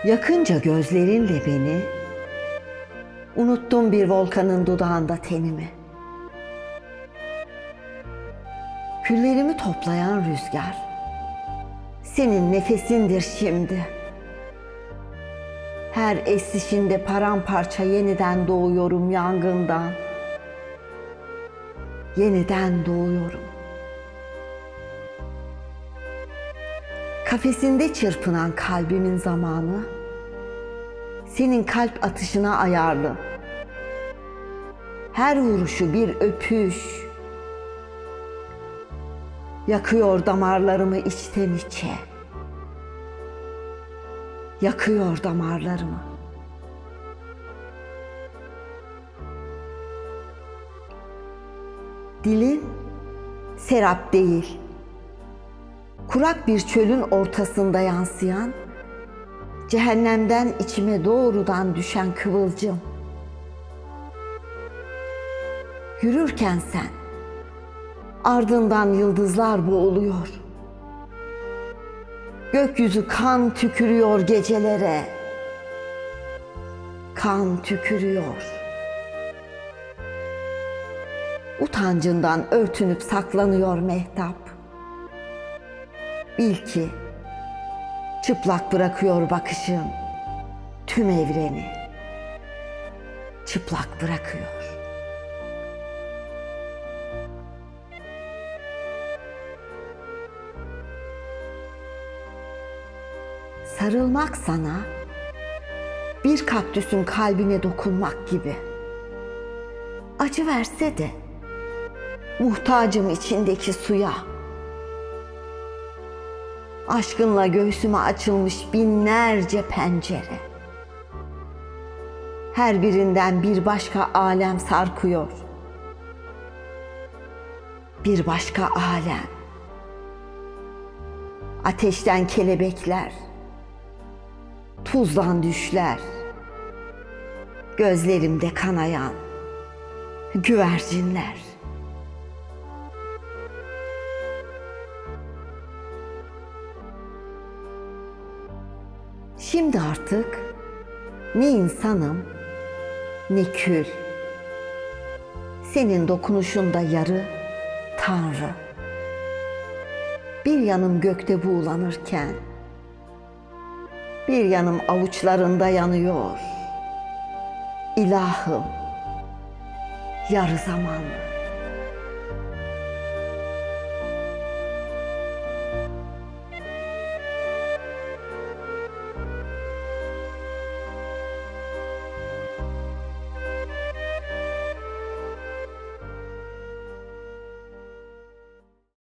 Yakınca gözlerinle beni, unuttum bir volkanın dudağında tenimi. Küllerimi toplayan rüzgar, senin nefesindir şimdi. Her esişinde paramparça yeniden doğuyorum yangından. Yeniden doğuyorum. Kafesinde çırpınan kalbimin zamanı, senin kalp atışına ayarlı. Her vuruşu bir öpüş, yakıyor damarlarımı içten içe. Yakıyor damarlarımı. Dilin serap değil, kurak bir çölün ortasında yansıyan, cehennemden içime doğrudan düşen kıvılcım. Yürürken sen, ardından yıldızlar boğuluyor. Gökyüzü kan tükürüyor gecelere. Kan tükürüyor. Utancından örtünüp saklanıyor mehtap. Bil ki çıplak bırakıyor bakışın tüm evreni. Çıplak bırakıyor. Sarılmak sana bir kaktüsün kalbine dokunmak gibi. Acı verse de muhtacım içindeki suya. Aşkınla göğsüme açılmış binlerce pencere. Her birinden bir başka alem sarkıyor. Bir başka alem. Ateşten kelebekler, tuzdan düşler, gözlerimde kanayan güvercinler. Şimdi artık ne insanım ne kül. Senin dokunuşunda yarı Tanrı. Bir yanım gökte buğulanırken, bir yanım avuçlarında yanıyor. İlahım, yarı zamanlı.